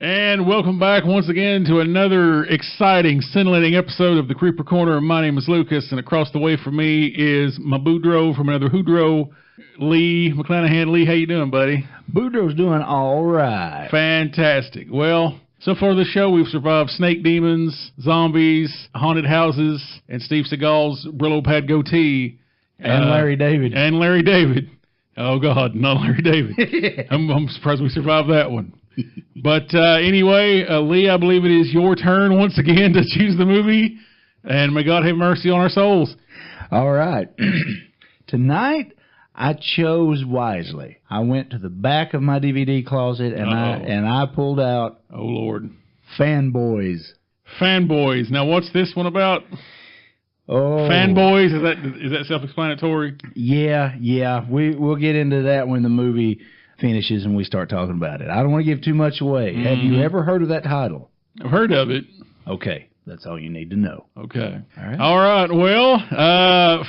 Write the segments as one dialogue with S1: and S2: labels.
S1: And welcome back once again to another exciting, scintillating episode of the Krēpǝr Corner. My name is Lucas, and across the way from me is my Boudreaux from another Houdreaux, Lee McClanahan. Lee, how you doing, buddy?
S2: Boudreaux's doing all right.
S1: Fantastic. Well, so far this show, we've survived snake demons, zombies, haunted houses, and Steve Seagal's Brillo pad goatee.
S2: And Larry David.
S1: And Larry David. Oh, God, not Larry David. I'm surprised we survived that one. But anyway, Lee, I believe it is your turn once again to choose the movie, and may God have mercy on our souls.
S2: All right. Tonight, I chose wisely. I went to the back of my DVD closet, and I pulled out...
S1: Oh, Lord.
S2: Fanboys.
S1: Fanboys. Now, what's this one about?
S2: Oh.
S1: Fanboys? Is that self-explanatory?
S2: Yeah. We'll get into that when the movie finishes and we start talking about it. I don't want to give too much away. Mm-hmm. Have you ever heard of that title?
S1: I've heard of it.
S2: Okay, that's all you need to know.
S1: Okay. All right. Well,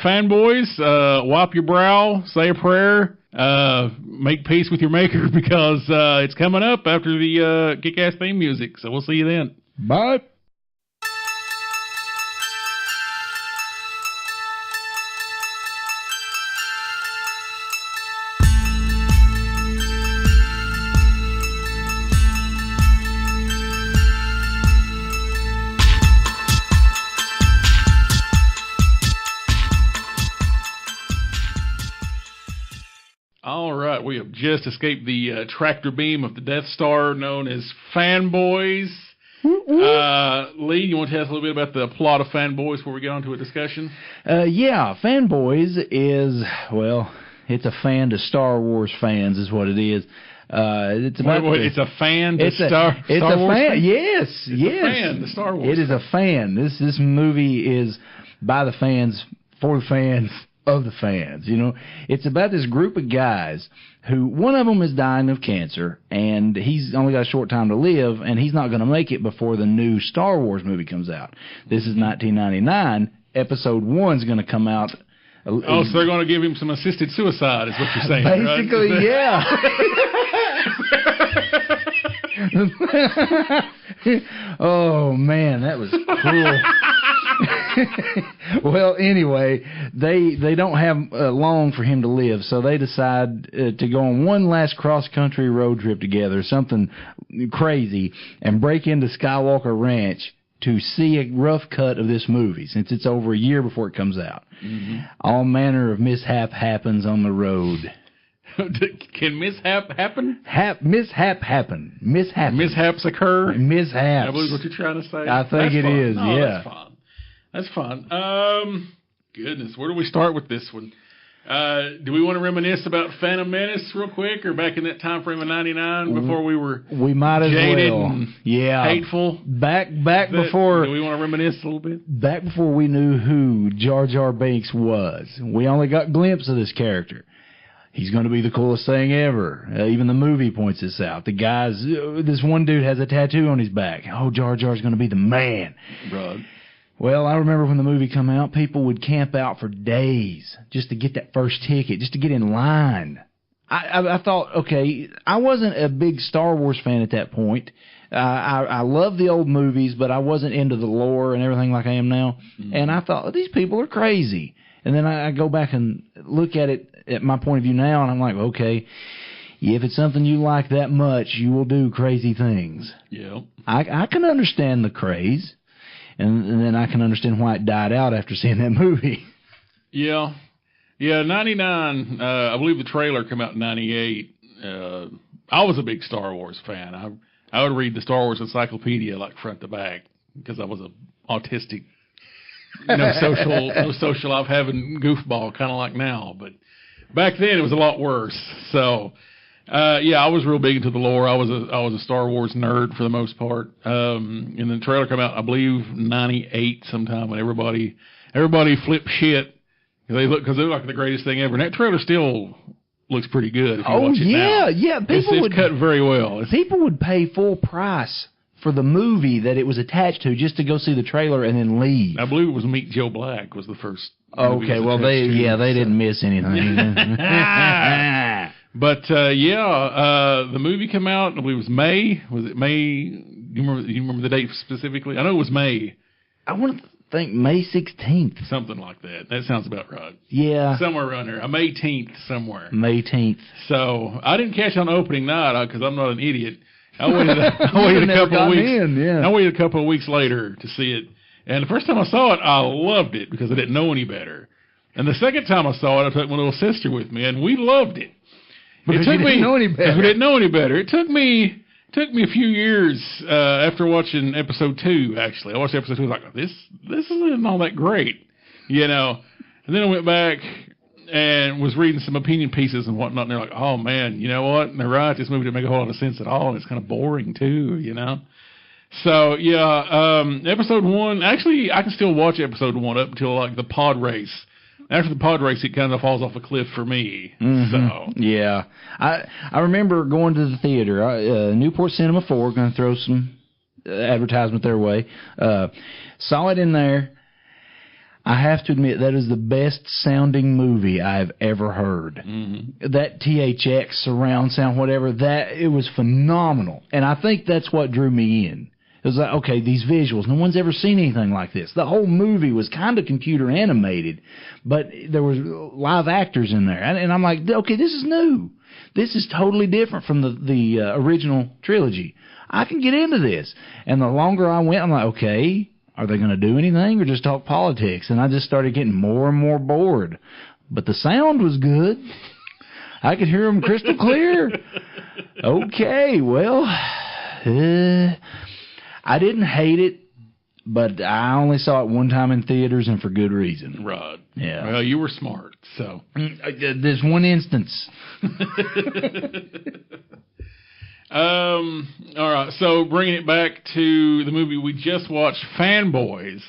S1: Fanboys, wipe your brow, say a prayer, make peace with your maker because it's coming up after the kick-ass theme music. So we'll see you then.
S2: Bye.
S1: All right, we have just escaped the tractor beam of the Death Star known as Fanboys. Lee, you want to tell us a little bit about the plot of Fanboys before we get on to a discussion?
S2: Yeah, Fanboys is, well, it's a fan to Star Wars fans is what it is. It's about
S1: it's a fan to Star Wars fans?
S2: Yes.
S1: It's a fan to Star Wars.
S2: It is a fan. This movie is by the fans, for the fans, of the fans. You know, it's about this group of guys who, one of them is dying of cancer, and he's only got a short time to live, and he's not going to make it before the new Star Wars movie comes out. This is 1999. Episode 1 is going to come out.
S1: Oh, so they're going to give him some assisted suicide, is what you're saying,
S2: basically,
S1: right?
S2: Yeah. Oh, man, that was cruel. Well, anyway, they don't have long for him to live, so they decide to go on one last cross-country road trip together, something crazy, and break into Skywalker Ranch to see a rough cut of this movie, since it's over a year before it comes out. Mm-hmm. All manner of mishap happens on the road.
S1: Can mishap happen?
S2: Mishap happen.
S1: Mishaps occur?
S2: Mishaps.
S1: I believe what you're trying to say.
S2: I think it is, yeah.
S1: That's fun. Goodness, where do we start with this one? Do we want to reminisce about Phantom Menace real quick, or back in that time frame of 99 before we were jaded and hateful?
S2: Back before.
S1: Do we want to reminisce a little bit?
S2: Back before we knew who Jar Jar Binks was. We only got a glimpse of this character. He's going to be the coolest thing ever. Even the movie points this out. The guys, this one dude has a tattoo on his back. Oh, Jar Jar's going to be the man.
S1: Right.
S2: Well, I remember when the movie came out, people would camp out for days just to get that first ticket, just to get in line. I thought, okay, I wasn't a big Star Wars fan at that point. I loved the old movies, but I wasn't into the lore and everything like I am now. Mm-hmm. And I thought, these people are crazy. And then I go back and look at it at my point of view now, and I'm like, okay, if it's something you like that much, you will do crazy things.
S1: Yeah.
S2: I can understand the craze. And then I can understand why it died out after seeing that movie.
S1: Yeah. 99, I believe the trailer came out in 98. I was a big Star Wars fan. I would read the Star Wars encyclopedia like front to back because I was an autistic, no social life having goofball, kind of like now. But back then it was a lot worse. So... I was real big into the lore. I was a Star Wars nerd for the most part. And the trailer came out, I believe, 98 sometime, when everybody flipped shit because they look like the greatest thing ever. And that trailer still looks pretty good if you watch it now.
S2: Yeah.
S1: It's cut very well.
S2: People would pay full price for the movie that it was attached to just to go see the trailer and then leave.
S1: I believe it was Meet Joe Black was the first.
S2: Okay, well they didn't miss anything.
S1: But the movie came out. I believe it was May. Was it May? You remember the date specifically? I know it was May.
S2: I want to think May 16th.
S1: Something like that. That sounds about right.
S2: Yeah.
S1: Somewhere around there. May 10th somewhere.
S2: May 10th.
S1: So I didn't catch it on opening night because I'm not an idiot. I waited a couple of weeks. I waited a couple of weeks later to see it. And the first time I saw it, I loved it because I didn't know any better. And the second time I saw it, I took my little sister with me, and we loved it.
S2: Because we didn't know any better.
S1: We didn't know any better. It took me a few years after watching episode 2. Actually, I watched episode 2. I was like, this isn't all that great, you know. And then I went back and was reading some opinion pieces and whatnot. And they're like, oh man, you know what? And they're right. This movie didn't make a whole lot of sense at all, and it's kind of boring too, you know. So yeah, episode 1. Actually, I can still watch episode 1 up until like the pod race. After the pod race, it kind of falls off a cliff for me.
S2: Mm-hmm.
S1: So
S2: yeah, I remember going to the theater, Newport Cinema 4. Going to throw some advertisement their way. Saw it in there. I have to admit that is the best sounding movie I've ever heard. Mm-hmm. That THX surround sound, whatever, it was phenomenal, and I think that's what drew me in. It was like, okay, these visuals, no one's ever seen anything like this. The whole movie was kind of computer animated, but there was live actors in there. And I'm like, okay, this is new. This is totally different from the original trilogy. I can get into this. And the longer I went, I'm like, okay, are they going to do anything or just talk politics? And I just started getting more and more bored. But the sound was good. I could hear them crystal clear. Okay, well, I didn't hate it, but I only saw it one time in theaters and for good reason.
S1: Right.
S2: Yeah.
S1: Well, you were smart, so.
S2: There's one instance.
S1: All right, so bringing it back to the movie we just watched, Fanboys.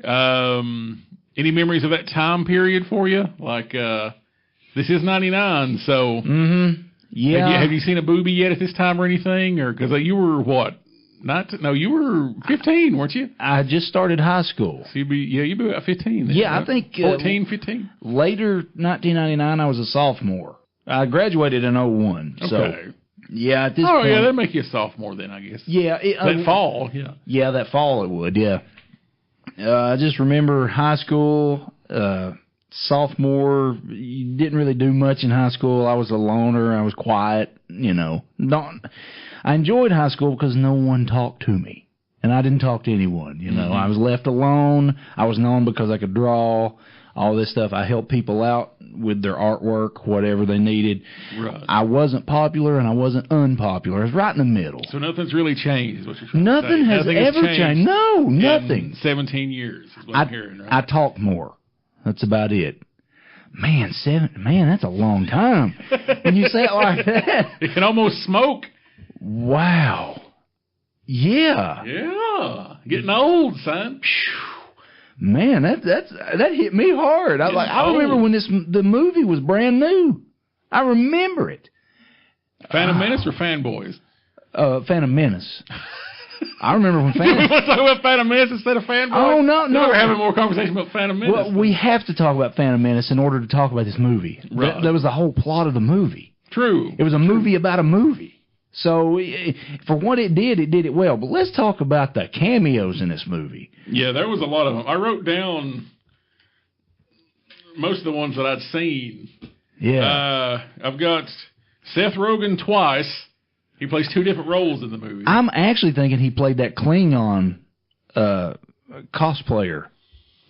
S1: Any memories of that time period for you? Like, this is 99, so.
S2: Mm-hmm. Yeah.
S1: Have you seen a booby yet at this time or anything? Or because you were what? You were 15, weren't you?
S2: I just started high school.
S1: So you'd be about 15 then.
S2: Yeah,
S1: right?
S2: I think
S1: 14, 15.
S2: Later, 1999, I was a sophomore. I graduated in 01. So
S1: okay.
S2: Yeah, at this point.
S1: Oh, yeah, that'd make you a sophomore then, I guess.
S2: Yeah.
S1: That fall, yeah.
S2: Yeah, that fall it would, yeah. I just remember high school, sophomore, you didn't really do much in high school. I was a loner. I was quiet, you know. I enjoyed high school because no one talked to me, and I didn't talk to anyone, you know. Mm-hmm. I was left alone. I was known because I could draw, all this stuff. I helped people out with their artwork, whatever they needed.
S1: Right.
S2: I wasn't popular, and I wasn't unpopular. I was right in the middle.
S1: So nothing's really changed, is what you're trying
S2: Nothing
S1: to say.
S2: has ever changed. No, nothing.
S1: In 17 years is what I'm hearing, right?
S2: I talk more. That's about it. Man, that's a long time. When you say it like that.
S1: You can almost smoke.
S2: Wow. Yeah.
S1: Yeah. Getting old, son.
S2: Man, that hit me hard. I remember when the movie was brand new. I remember it.
S1: Phantom Menace or Fanboys?
S2: Phantom Menace. I remember when Phantom...
S1: We want to talk about Phantom Menace instead of Fanboys?
S2: Oh, no.
S1: We're having more conversation about Phantom Menace.
S2: Well, we have to talk about Phantom Menace in order to talk about this movie.
S1: Right.
S2: That was the whole plot of the movie.
S1: True.
S2: It was a movie about a movie. So, for what it did it well. But let's talk about the cameos in this movie.
S1: Yeah, there was a lot of them. I wrote down most of the ones that I'd seen.
S2: Yeah.
S1: I've got Seth Rogen twice. He plays 2 different roles in the movie.
S2: I'm actually thinking he played that Klingon cosplayer.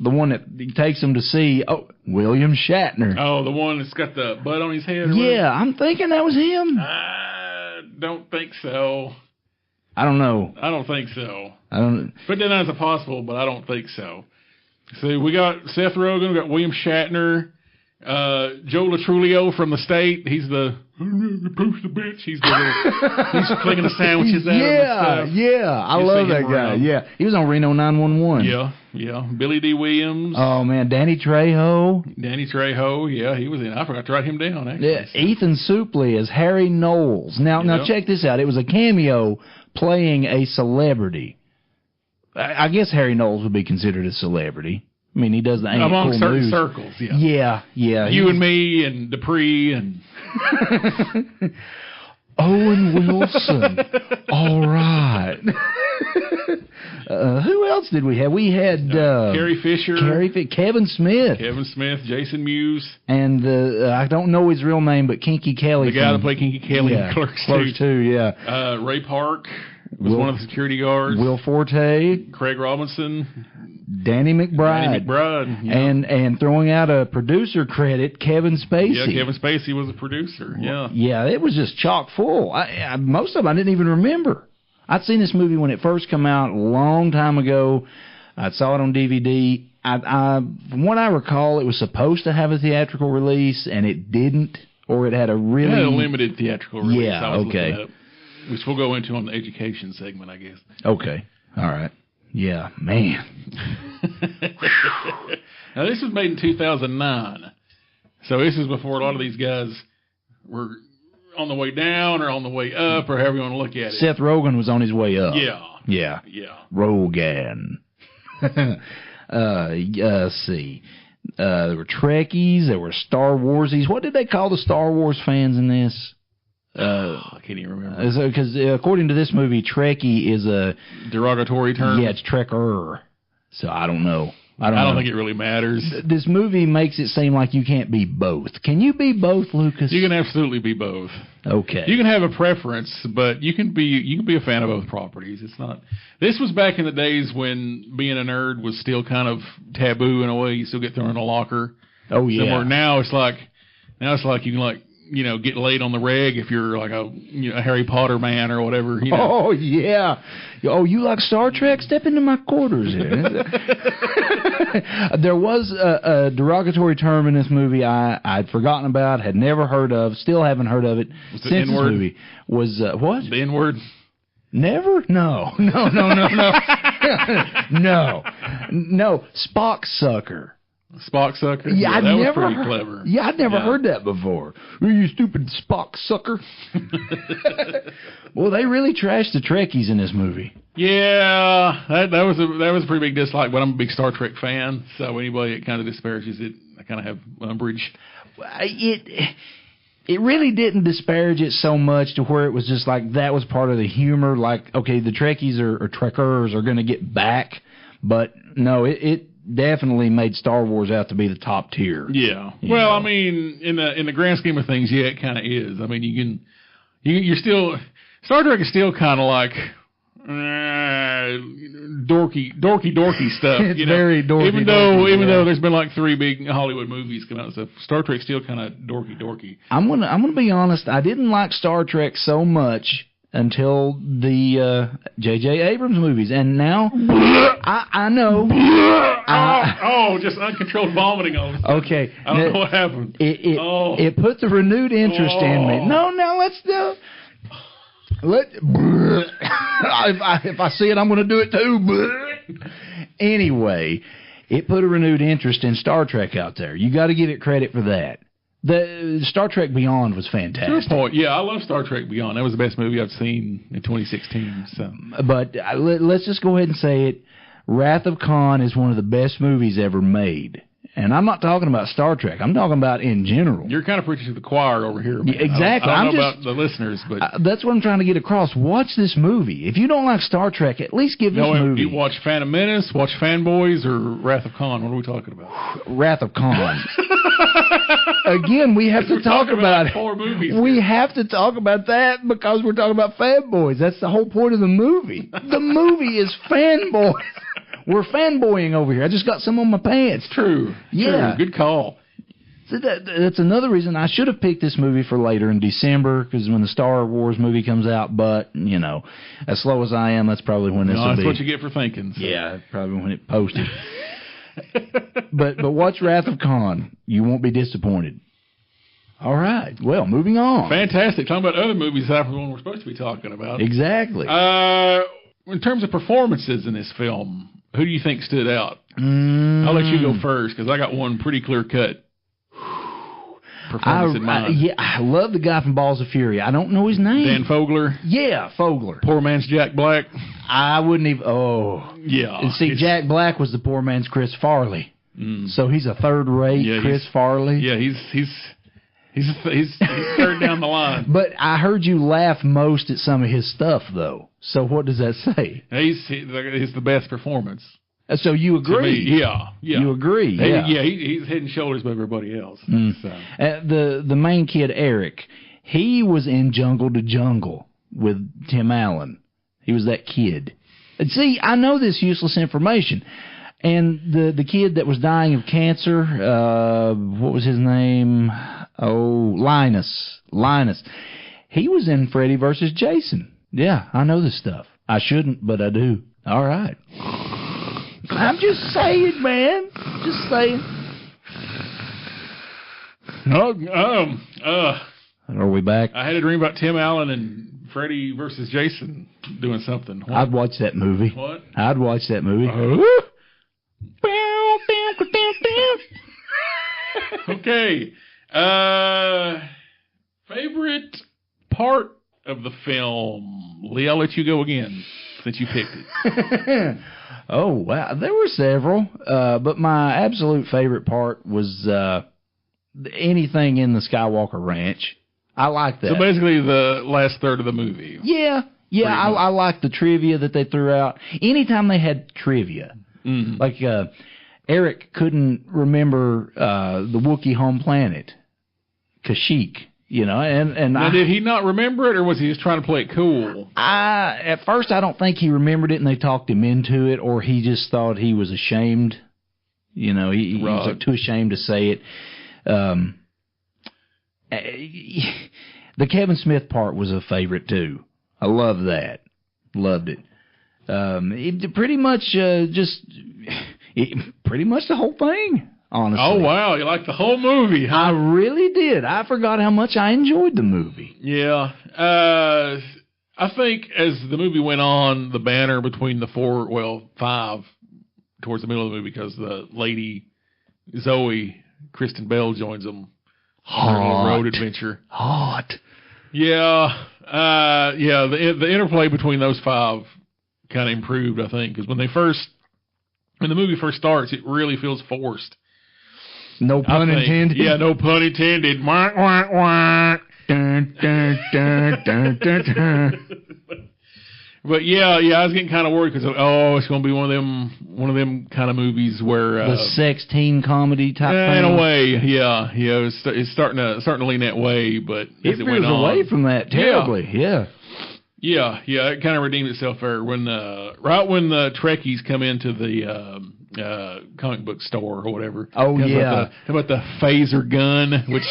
S2: The one that takes him to see, William Shatner.
S1: Oh, the one that's got the butt on his head?
S2: Yeah, I'm thinking that was him.
S1: I don't think so.
S2: I don't know.
S1: I don't think so.
S2: I don't.
S1: Put that as a possible, but I don't think so. See, we got Seth Rogen, we got William Shatner, Joe Latrulio from The State. He's the poster bitch. He's flinging the sandwiches at him and stuff.
S2: Yeah, I love that guy. Yeah, he was on Reno 911.
S1: Yeah. Billy D. Williams.
S2: Oh man, Danny Trejo.
S1: Yeah, he was in. I forgot to write him down. Actually.
S2: Yeah, Ethan Suplee as Harry Knowles. Now check this out. It was a cameo playing a celebrity. I guess Harry Knowles would be considered a celebrity. I mean, he does the ain't
S1: among
S2: cool
S1: certain
S2: news.
S1: circles. Yeah,
S2: Yeah.
S1: You and me and Dupree and
S2: Owen Wilson. All right. Who else did we have? We had
S1: Carrie Fisher,
S2: Kevin Smith,
S1: Jason Mewes,
S2: and I don't know his real name, but Kinky Kelly.
S1: The guy that played Kinky Kelly in Clerks
S2: 2, yeah.
S1: Ray Park was one of the security guards.
S2: Will Forte,
S1: Craig Robinson,
S2: Danny McBride.
S1: Yeah.
S2: And throwing out a producer credit, Kevin Spacey.
S1: Yeah, Kevin Spacey was a producer. Yeah.
S2: Yeah, it was just chock full. Most of them I didn't even remember. I'd seen this movie when it first came out a long time ago. I saw it on DVD. From what I recall, it was supposed to have a theatrical release, and it didn't, or it had a really...
S1: It had a limited theatrical release.
S2: Yeah, okay.
S1: Which we'll go into on the education segment, I guess.
S2: Okay. All right. Yeah, man.
S1: Now, this was made in 2009. So this is before a lot of these guys were on the way down or on the way up or however you want to look at it.
S2: Seth Rogen was on his way up.
S1: Yeah.
S2: Rogan. Let's see. There were Trekkies. There were Star Warsies. What did they call the Star Wars fans in this?
S1: I can't even remember.
S2: Because according to this movie, Trekkie is a...
S1: derogatory term?
S2: Yeah, it's krēpǝr. So I don't know.
S1: I don't think it really matters.
S2: This movie makes it seem like you can't be both. Can you be both, Lucas?
S1: You can absolutely be both.
S2: Okay.
S1: You can have a preference, but you can be a fan of both properties. It's not. This was back in the days when being a nerd was still kind of taboo in a way. You still get thrown in a locker.
S2: Oh yeah.
S1: Somewhere. Now it's like you can get laid on the reg if you're like a Harry Potter man or whatever.
S2: Oh yeah. Oh, you like Star Trek? Step into my quarters here. There was a derogatory term in this movie I'd forgotten about, had never heard of, still haven't heard of it
S1: was
S2: since this movie. Was what?
S1: The N-word?
S2: Never? No. No. Spock sucker.
S1: Spock sucker?
S2: Yeah,
S1: that was pretty clever.
S2: Yeah, I'd never heard that before. You stupid Spock sucker. Well, they really trashed the Trekkies in this movie. Yeah,
S1: that was a pretty big dislike, but I'm a big Star Trek fan, so anybody that kind of disparages it, I kind of have umbrage.
S2: It really didn't disparage it so much to where it was just like that was part of the humor, like, okay, the Trekkies or Trekkers are going to get back, but no, it definitely made Star Wars out to be the top tier.
S1: Yeah. Well, I mean, in the grand scheme of things, yeah, it kind of is. I mean, you're still Star Trek is still kind of like dorky stuff.
S2: It's very dorky.
S1: Even though there's been like 3 big Hollywood movies come out and stuff, Star Trek's still kind of dorky. I'm gonna be honest. I didn't like Star Trek so much until the J.J. Abrams movies, and now I know. Just uncontrolled vomiting on us. Okay, I don't know what happened. It put the renewed interest in me. No, let's do. If I see it, I'm going to do it too. Anyway, it put a renewed interest in Star Trek out there. You got to give it credit for that. The Star Trek Beyond was fantastic. Good point. Yeah, I love Star Trek Beyond. That was the best movie I've seen in 2016. So, but let's just go ahead and say it. Wrath of Khan is one of the best movies ever made. And I'm not talking about Star Trek. I'm talking about in general. You're kind of preaching to the choir over here, man. Yeah, exactly. I don't know about the listeners, but that's what I'm trying to get across. Watch this movie. If you don't like Star Trek, at least give this movie. You watch Phantom Menace, watch Fanboys, or Wrath of Khan. What are we talking about? Wrath of Khan. Again, we have to talk about it. 4 movies. We have to talk about that because we're talking about Fanboys. That's the whole point of the movie. The movie is Fanboys. We're fanboying over here. I just got some on my pants. True. Yeah. True. Good call. So that's another reason I should have picked this movie for later in December, because when the Star Wars movie comes out. But, as slow as I am, that's probably when this will be. That's what you get for thinking. So. Yeah, probably when it posted. but watch Wrath of Khan. You won't be disappointed. All right. Well, moving on. Fantastic. Talking about other movies after the one we're supposed to be talking about. Exactly. In terms of performances in this film, who do you think stood out? I'll let you go first because I got one pretty clear cut performance in mind. I love the guy from Balls of Fury. I don't know his name. Dan Fogler. Yeah, Fogler. Poor man's Jack Black. I wouldn't even. Oh, yeah. And see, Jack Black was the poor man's Chris Farley.
S2: So he's a third-rate Chris Farley.
S1: Yeah, he's third down the line.
S2: But I heard you laugh most at some of his stuff, though. So what does that say?
S1: He's the best performance.
S2: So you agree?
S1: Yeah.
S2: You agree?
S1: Yeah. He's head and shoulders above everybody else. So.
S2: The main kid, Eric, he was in Jungle to Jungle with Tim Allen. He was that kid. And see, I know this useless information. And the kid that was dying of cancer, what was his name? Oh, Linus. He was in Freddy versus Jason. Yeah, I know this stuff. I shouldn't, but I do. All right. I'm just saying, man. Just saying. Are we back?
S1: I had a dream about Tim Allen and Freddy versus Jason doing something. What?
S2: I'd watch that movie.
S1: What?
S2: I'd watch that movie.
S1: Okay. Favorite part of the film? Lee, I'll let you go again since you picked it.
S2: Oh, wow. There were several. But my absolute favorite part was anything in the Skywalker Ranch. I like that.
S1: So basically the last third of the movie.
S2: Yeah. I like the trivia that they threw out. Anytime they had trivia. Mm-hmm. Like Eric couldn't remember the Wookie home planet, Kashyyyk. And
S1: now, did he not remember it, or was he just trying to play it cool?
S2: At first, I don't think he remembered it, and they talked him into it, or he just thought he was ashamed. He was like too ashamed to say it. The Kevin Smith part was a favorite too. I love that. Loved it. It pretty much pretty much the whole thing. Honestly.
S1: Oh, wow. You liked the whole movie, huh?
S2: I really did. I forgot how much I enjoyed the movie.
S1: Yeah. I think as the movie went on, the banner between the 5 towards the middle of the movie, because the lady, Zoe, Kristen Bell, joins them on their little road adventure.
S2: Hot.
S1: Yeah. The interplay between those 5 kind of improved, I think, because when the movie first starts, it really feels forced.
S2: No pun intended.
S1: Yeah, no pun intended. Wah, wah, wah. Dun, dun, dun, dun, dun, dun. But yeah, I was getting kind of worried because it's going to be one of them kind of movies where
S2: the sex teen comedy type thing.
S1: In a way, yeah, it's starting to lean that way, but
S2: it veers away from that terribly.
S1: Yeah, it kind of redeemed itself there when right when the Trekkies come into the comic book store or whatever.
S2: Oh, yeah.
S1: How about the phaser gun, which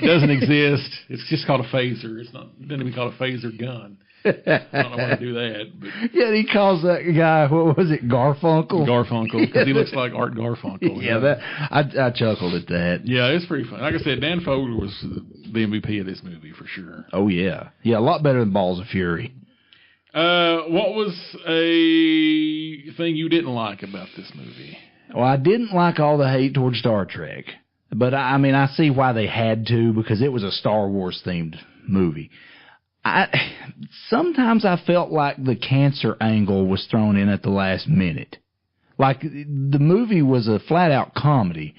S1: doesn't exist? It's just called a phaser. It doesn't even called a phaser gun. I don't know why to do that. But.
S2: Yeah, he calls that guy, what was it, Garfunkel?
S1: Garfunkel, because he looks like Art Garfunkel.
S2: Yeah, I chuckled at that.
S1: Yeah, it's pretty fun. Like I said, Dan Fogler was the MVP of this movie for sure.
S2: Oh, yeah. Yeah, a lot better than Balls of Fury.
S1: What was a thing you didn't like about this movie?
S2: Well, I didn't like all the hate towards Star Trek. But, I see why they had to, because it was a Star Wars-themed movie. Sometimes I felt like the cancer angle was thrown in at the last minute. Like, the movie was a flat-out comedy,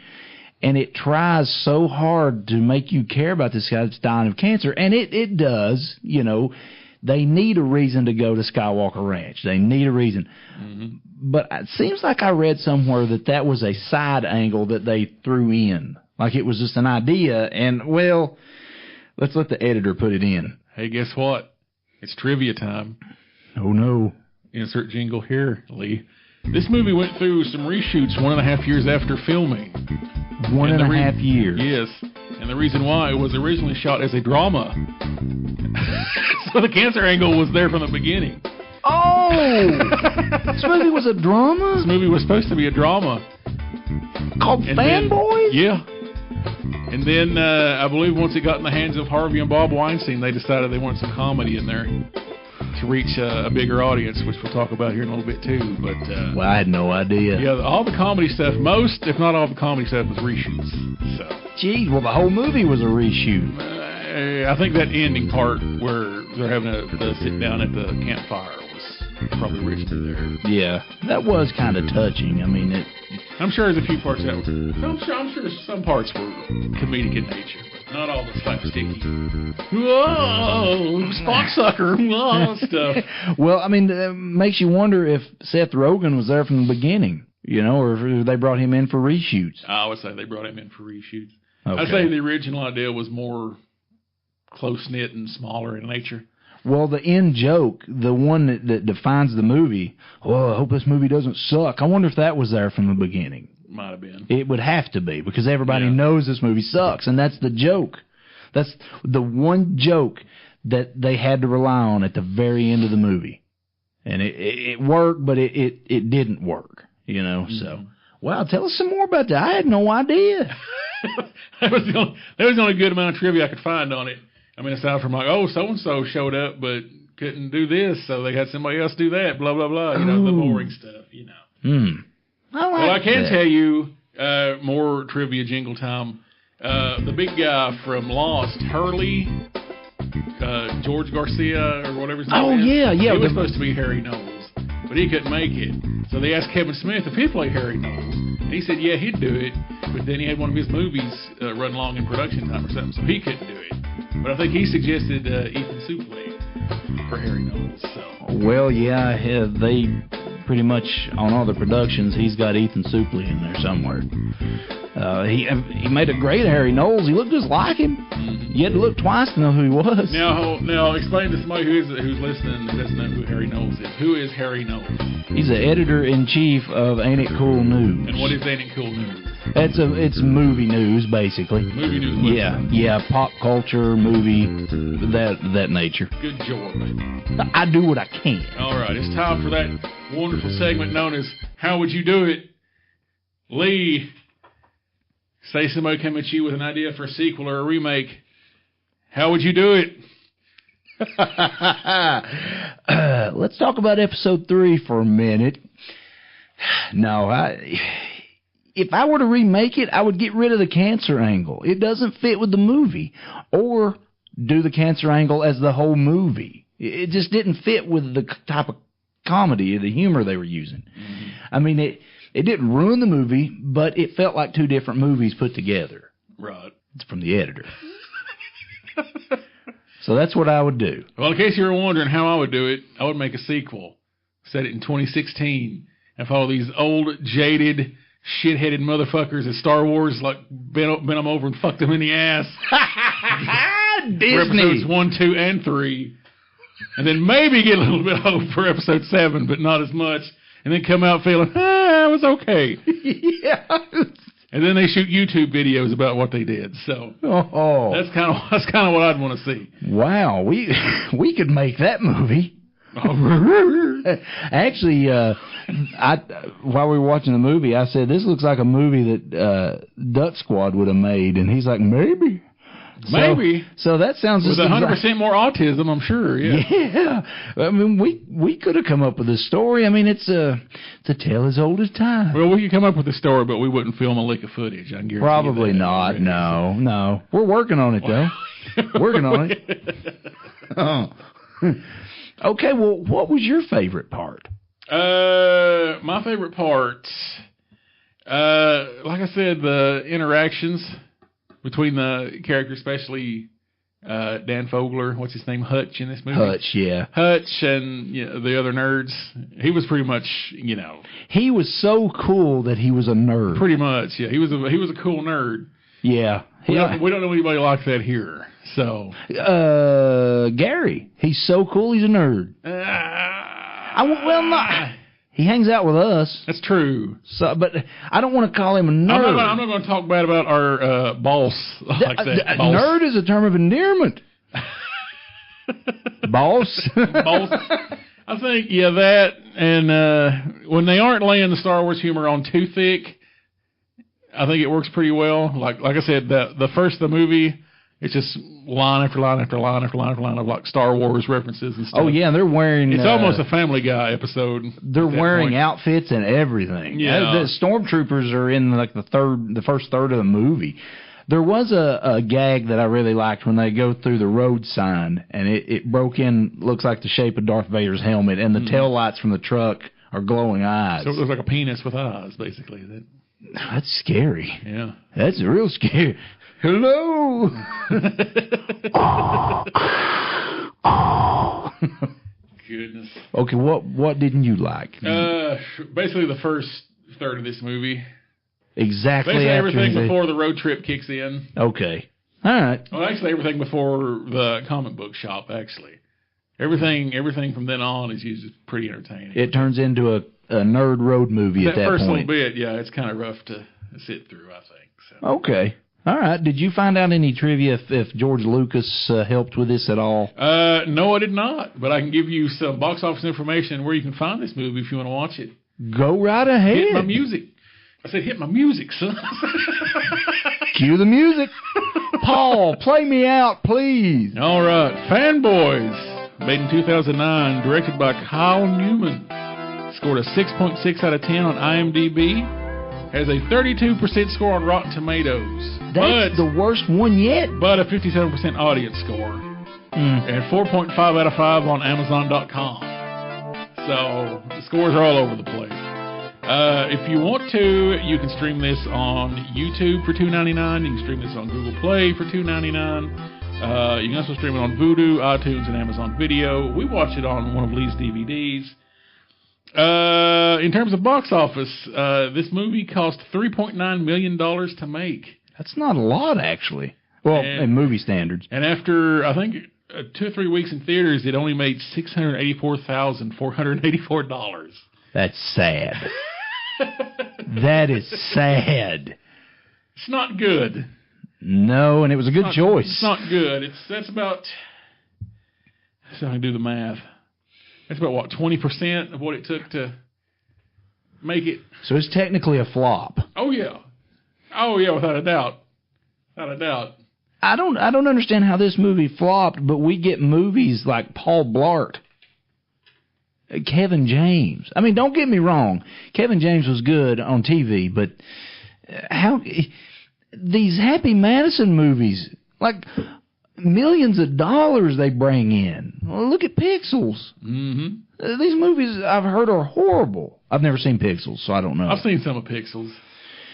S2: and it tries so hard to make you care about this guy that's dying of cancer, and it does, They need a reason to go to Skywalker Ranch. They need a reason. Mm-hmm. But it seems like I read somewhere that was a side angle that they threw in. Like it was just an idea, and, well, let's let the editor put it in.
S1: Hey, guess what? It's trivia time.
S2: Oh, no.
S1: Insert jingle here, Lee. This movie went through some reshoots 1.5 years after filming.
S2: 1.5 years?
S1: Yes. And the reason why, it was originally shot as a drama. So the cancer angle was there from the beginning.
S2: Oh! This movie was a drama?
S1: This movie was supposed to be a drama.
S2: Called Fanboys?
S1: Yeah. And then, I believe once it got in the hands of Harvey and Bob Weinstein, they decided they wanted some comedy in there to reach a bigger audience, which we'll talk about here in a little bit, too. But
S2: well, I had no idea.
S1: Yeah, all the comedy stuff, most, if not all the comedy stuff, was reshoots. So.
S2: Geez, well, the whole movie was a reshoot.
S1: I think that ending part where they're having to sit down at the campfire was probably originally there.
S2: Yeah, that was kind of touching.
S1: I'm sure there's a few parts that were. I'm sure some parts were comedic in nature, but not all the slapsticky. Whoa, spot sucker, whoa, stuff.
S2: Well, I mean, it makes you wonder if Seth Rogen was there from the beginning, or if they brought him in for reshoots.
S1: I would say they brought him in for reshoots.
S2: Okay.
S1: I'd say the original idea was more close-knit and smaller in nature.
S2: Well, the end joke, the one that defines the movie, I hope this movie doesn't suck. I wonder if that was there from the beginning.
S1: Might have been.
S2: It would have to be, because everybody knows this movie sucks, and that's the joke. That's the one joke that they had to rely on at the very end of the movie. And it worked, but it didn't work, Mm-hmm. So, wow, tell us some more about that. I had no idea.
S1: That was the only good amount of trivia I could find on it. I mean, aside from so-and-so showed up but couldn't do this, so they had somebody else do that, blah, blah, blah, the boring stuff, I can tell you more trivia jingle time. The big guy from Lost, Hurley, George Garcia, or whatever his name is.
S2: Yeah.
S1: He was supposed to be Harry Knowles, but he couldn't make it. So they asked Kevin Smith if he'd play Harry Knowles. And he said, yeah, he'd do it, but then he had one of his movies run long in production time or something, so he couldn't do it. But I think he suggested Ethan Suplee for Harry Knowles. So.
S2: Well, yeah, they pretty much, on all the productions, he's got Ethan Suplee in there somewhere. He made a great Harry Knowles. He looked just like him. Mm-hmm. You had to look twice to know who he was.
S1: Now explain to somebody who's listening who doesn't know who Harry Knowles is. Who is Harry Knowles?
S2: He's the editor-in-chief of Ain't It Cool News.
S1: And what is Ain't It Cool News?
S2: It's movie news, basically.
S1: Movie news.
S2: Yeah, pop culture, movie, that nature.
S1: Good job.
S2: I do what I can.
S1: All right, it's time for that wonderful segment known as How Would You Do It? Lee, say somebody came at you with an idea for a sequel or a remake. How would you do it?
S2: Let's talk about episode 3 for a minute. No, if I were to remake it, I would get rid of the cancer angle. It doesn't fit with the movie. Or do the cancer angle as the whole movie. It just didn't fit with the type of comedy, the humor they were using. Mm-hmm. I mean, it didn't ruin the movie, but it felt like two different movies put together.
S1: Right.
S2: It's from the editor. So that's what I would do.
S1: Well, in case you were wondering how I would do it, I would make a sequel, set it in 2016, and follow these old, jaded, shit-headed motherfuckers at Star Wars, like bent them over and fucked them in the ass.
S2: Disney.
S1: For episodes 1, 2, and 3. And then maybe get a little bit of hope for episode 7, but not as much. And then come out feeling, it was okay.
S2: Yeah.
S1: And then they shoot YouTube videos about what they did. So that's kind of what I'd want to see.
S2: Wow, we could make that movie. Actually, while we were watching the movie, I said, this looks like a movie that DuckSquad would have made. And he's like, maybe. So that sounds
S1: with 100% more autism, I'm sure.
S2: Yeah. I mean, we could have come up with a story. I mean, it's a tale as old as time.
S1: Well, we could come up with a story, but we wouldn't film a lick of footage. I can guarantee
S2: Probably
S1: you that.
S2: not. No. We're working on it, though. Working on it. Okay. Well, what was your favorite part?
S1: My favorite part, like I said, the interactions between the characters, especially Dan Fogler, what's his name, Hutch in this movie?
S2: Hutch, yeah.
S1: Hutch and the other nerds. He was pretty much,
S2: He was so cool that he was a nerd.
S1: Pretty much, yeah. He was a cool nerd.
S2: Yeah.
S1: We don't know anybody like that here. So
S2: Gary, he's so cool, he's a nerd. He hangs out with us.
S1: That's true.
S2: So, but I don't want to call him a nerd.
S1: I'm not going to talk bad about our boss like that. Boss.
S2: Nerd is a term of endearment. Boss.
S1: Boss. I think, that, and when they aren't laying the Star Wars humor on too thick, I think it works pretty well. Like I said, the first of the movie, it's just line after line after line after line after line of like Star Wars references and stuff.
S2: Oh yeah, they're wearing.
S1: It's almost a Family Guy episode.
S2: They're wearing outfits and everything.
S1: Yeah,
S2: the stormtroopers are in like the first third of the movie. There was a gag that I really liked when they go through the road sign and it broke in. Looks like the shape of Darth Vader's helmet, and the tail lights from the truck are glowing eyes.
S1: So it looks like a penis with eyes, basically.
S2: That's scary.
S1: Yeah.
S2: That's real scary. Hello.
S1: Goodness.
S2: Okay, what didn't you like?
S1: Basically the first third of this movie.
S2: Exactly.
S1: Basically
S2: after
S1: everything before the road trip kicks in.
S2: Okay. All right.
S1: Well, actually everything before the comic book shop, actually. Everything from then on is usually pretty entertaining.
S2: It turns into a nerd road movie at that
S1: first
S2: point.
S1: Little bit, yeah, it's kind of rough to sit through, I think. So.
S2: Okay. All right. Did you find out any trivia if George Lucas helped with this at all?
S1: No, I did not. But I can give you some box office information where you can find this movie if you want to watch it.
S2: Go right ahead.
S1: Hit my music. I said hit my music, son.
S2: Cue the music. Paul, play me out, please.
S1: All right. Fanboys, made in 2009, directed by Kyle Newman. Scored a 6.6 out of 10 on IMDb. Has a 32% score on Rotten Tomatoes.
S2: That's the worst one yet.
S1: But a 57% audience score. And 4.5 out of 5 on Amazon.com. So the scores are all over the place. If you want to, you can stream this on YouTube for $2.99. You can stream this on Google Play for $2.99. You can also stream it on Vudu, iTunes, and Amazon Video. We watched it on one of Lee's DVDs. In terms of box office, this movie cost $3.9 million to make.
S2: That's not a lot, actually. Well, in movie standards. And
S1: after, I think, 2 or 3 weeks in theaters, it only made $684,484.
S2: That's sad. That is sad.
S1: It's not good.
S2: No, and it was a good choice.
S1: It's not good. That's about, so I can do the math. That's about, what, 20% of what it took to make it.
S2: So it's technically a flop.
S1: Oh, yeah. Oh, yeah, without a doubt. Without a doubt.
S2: I don't understand how this movie flopped, but we get movies like Paul Blart, Kevin James. I mean, don't get me wrong. Kevin James was good on TV, but how these Happy Madison movies, like millions of dollars they bring in. Well, look at Pixels.
S1: Mm-hmm.
S2: These movies I've heard are horrible. I've never seen Pixels, so I don't know.
S1: I've seen some of Pixels.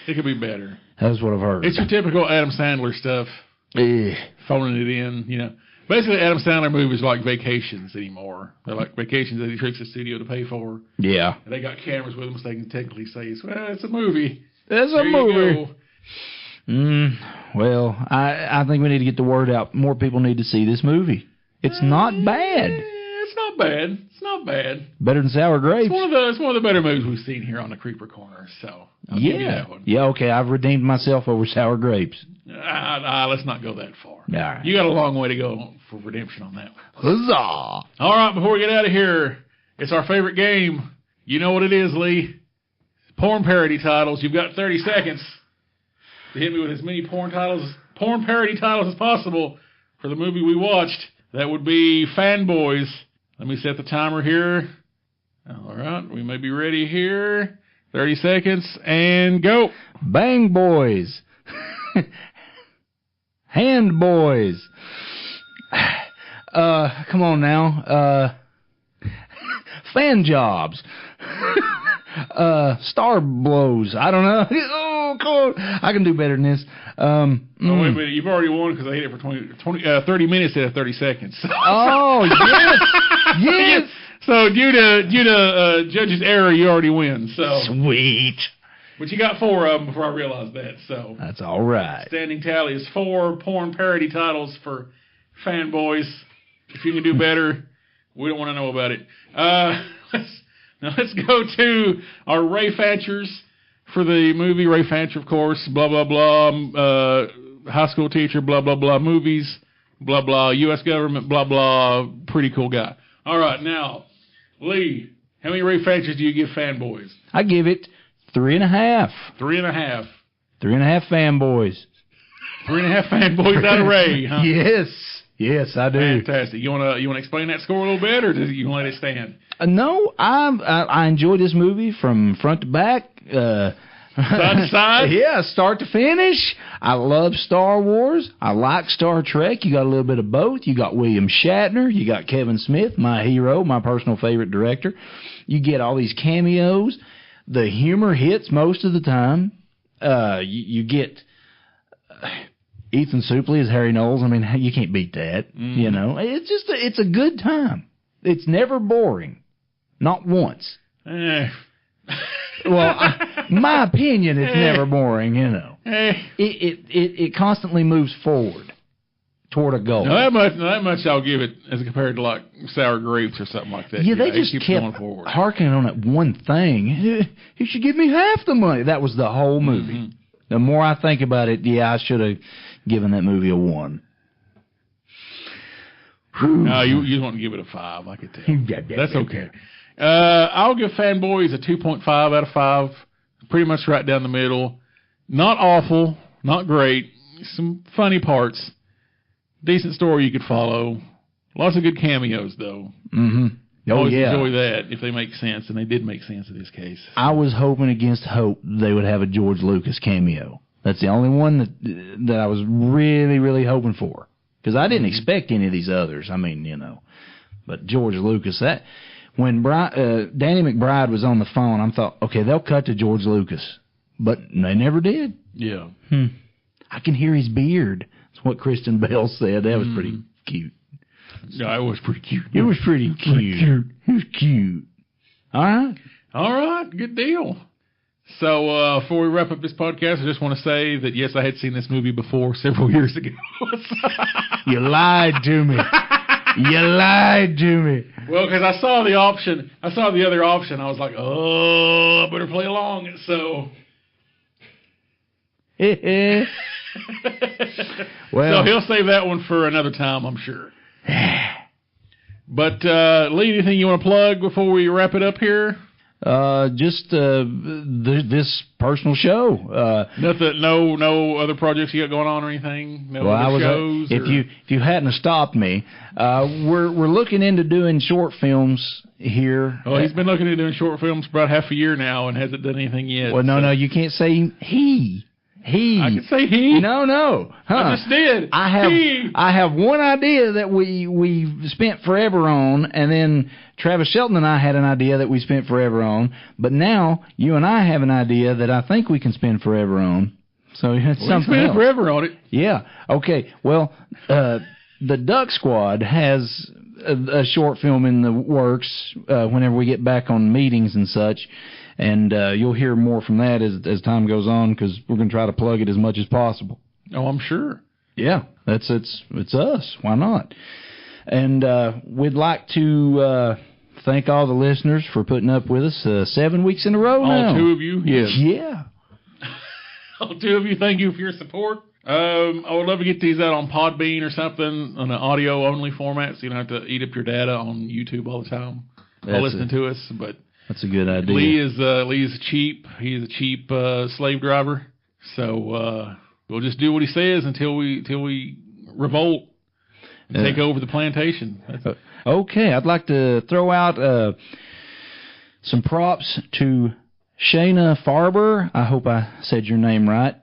S1: It could be better.
S2: That's what I've heard.
S1: It's your typical Adam Sandler stuff. Phoning it in, you know. Basically, Adam Sandler movies are like vacations anymore. They're like vacations that he tricks the studio to pay for.
S2: Yeah.
S1: And they got cameras with them, so they can technically say, it's a movie.
S2: It's a movie. Well, I think we need to get the word out. More people need to see this movie. It's not bad.
S1: It's not bad. It's not bad.
S2: Better than Sour Grapes.
S1: It's one of the better movies we've seen here on the krēpǝr Corner. So I'll give you that one.
S2: Yeah. Okay. I've redeemed myself over Sour Grapes.
S1: Let's not go that far.
S2: All right.
S1: You got a long way to go for redemption on that one.
S2: Huzzah!
S1: All right. Before we get out of here, it's our favorite game. You know what it is, Lee. Porn parody titles. You've got 30 seconds to hit me with as many porn parody titles as possible for the movie we watched. That would be Fanboys. Let me set the timer here. All right, we may be ready here. 30 seconds, and go.
S2: Bang Boys. Hand Boys. Come on now. Fan Jobs. Star Blows. I don't know. Oh, come on. I can do better than this.
S1: Wait a minute. You've already won because I hit it for 30 minutes instead of 30 seconds.
S2: Oh, yes. Yes.
S1: So due to judge's error, you already win. So
S2: sweet.
S1: But you got 4 of them before I realized that. So
S2: that's all right.
S1: Standing tally is 4 porn parody titles for Fanboys. If you can do better, we don't want to know about it. Let's go to our Ray Fanchers for the movie. Ray Fancher, of course, blah, blah, blah, high school teacher, blah, blah, blah, movies, blah, blah, U.S. government, blah, blah, pretty cool guy. All right, now, Lee, how many Ray Fanchers do you give Fanboys?
S2: I give it 3.5.
S1: 3.5.
S2: 3.5 Fanboys.
S1: 3.5 Fanboys out of Ray, huh?
S2: Yes, I do.
S1: Fantastic. You wanna explain that score a little bit, or do you want to let it stand?
S2: No, I enjoyed this movie from front to back.
S1: Side to side?
S2: Yeah, start to finish. I love Star Wars. I like Star Trek. You got a little bit of both. You got William Shatner. You got Kevin Smith, my hero, my personal favorite director. You get all these cameos. The humor hits most of the time. You get Ethan Suplee as Harry Knowles. I mean, you can't beat that. You know, it's a good time. It's never boring, not once. Well, my opinion, it's never boring. You know, it constantly moves forward toward a goal.
S1: Now that much I'll give it as compared to like Sour Grapes or something like that.
S2: Yeah, they just
S1: keep
S2: kept
S1: going forward.
S2: harkening on that one thing. You should give me half the money. That was the whole movie. Mm-hmm. The more I think about it, I should have given that movie a 1.
S1: No, you want to give it a 5, I could tell. That's okay. I'll give Fanboys a 2.5 out of 5. Pretty much right down the middle. Not awful, not great. Some funny parts. Decent story you could follow. Lots of good cameos, though.
S2: Mm-hmm.
S1: Always enjoy that if they make sense, and they did make sense in this case.
S2: I was hoping against hope they would have a George Lucas cameo. That's the only one that I was really, really hoping for. Because I didn't expect any of these others. I mean, you know. But George Lucas, when Danny McBride was on the phone, I thought, okay, they'll cut to George Lucas. But they never did.
S1: Yeah.
S2: I can hear his beard. That's what Kristen Bell said. That was pretty cute.
S1: Yeah, it was pretty cute.
S2: It was pretty cute. It was cute. All right. Good deal.
S1: So before we wrap up this podcast, I just want to say that, yes, I had seen this movie before several years ago.
S2: You lied to me. You lied to me.
S1: Well, because I saw the other option. I was like, oh, I better play along. So...
S2: Well,
S1: so he'll save that one for another time, I'm sure. But Lee, anything you want to plug before we wrap it up here?
S2: Just this personal show.
S1: Nothing. No other projects you got going on or anything. No other shows.
S2: If you hadn't stopped me, we're looking into doing short films here.
S1: Oh, he's been looking into doing short films for about half a year now and hasn't done anything yet.
S2: Well, no, you can't say he.
S1: I can say he.
S2: No.
S1: I just did.
S2: I have one idea that we spent forever on, and then Travis Shelton and I had an idea that we spent forever on, but now you and I have an idea that I think we can spend forever on. So it's something else.
S1: Forever on it.
S2: Yeah. Okay. Well, the DuckSquad has a short film in the works whenever we get back on meetings and such. And you'll hear more from that as time goes on, because we're going to try to plug it as much as possible.
S1: Oh, I'm sure.
S2: Yeah, it's us. Why not? And we'd like to thank all the listeners for putting up with us 7 weeks in a row now.
S1: All 2 of you? Yes.
S2: Yeah.
S1: All 2 of you, thank you for your support. I would love to get these out on Podbean or something on an audio-only format, so you don't have to eat up your data on YouTube all the time while listening to us, but...
S2: That's a good idea.
S1: Lee is cheap. He's a cheap slave driver. So we'll just do what he says until we revolt and take over the plantation.
S2: Okay, I'd like to throw out some props to Shayna Farber. I hope I said your name right.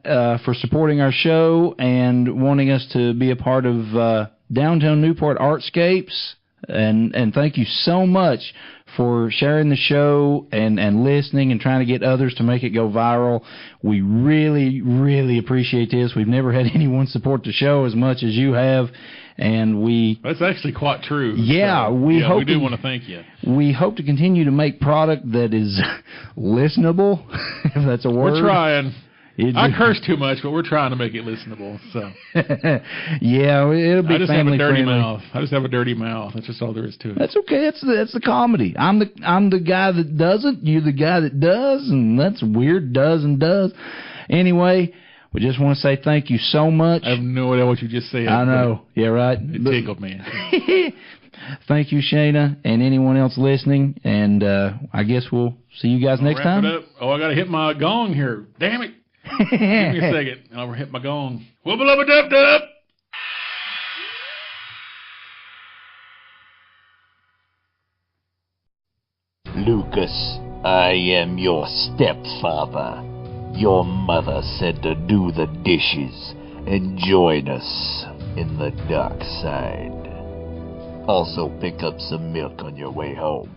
S2: For supporting our show and wanting us to be a part of Downtown Newport Artscapes. And thank you so much for sharing the show and listening and trying to get others to make it go viral. We really, really appreciate this. We've never had anyone support the show as much as you have, and
S1: that's actually quite true.
S2: Yeah,
S1: so,
S2: we
S1: do want to thank you.
S2: We hope to continue to make product that is listenable, if that's a word.
S1: We're trying. I curse too much, but we're trying to make it listenable. So
S2: yeah, it'll be.
S1: I just
S2: family
S1: have a dirty
S2: friendly.
S1: mouth. I just have a dirty mouth. That's just all there is to it.
S2: That's okay. That's the comedy. I'm the guy that doesn't. You're the guy that does, and that's weird. Does and does. Anyway, we just want to say thank you so much.
S1: I have no idea what you just said.
S2: I know. Yeah, right.
S1: It tickled me.
S2: Thank you, Shayna, and anyone else listening. And I guess we'll see you guys next time.
S1: Wrap it up. Oh, I got to hit my gong here. Damn it. Give me a second. I'll hit my gong. Wubba-lubba-dub-dub.
S3: Lucas, I am your stepfather. Your mother said to do the dishes and join us in the dark side. Also pick up some milk on your way home.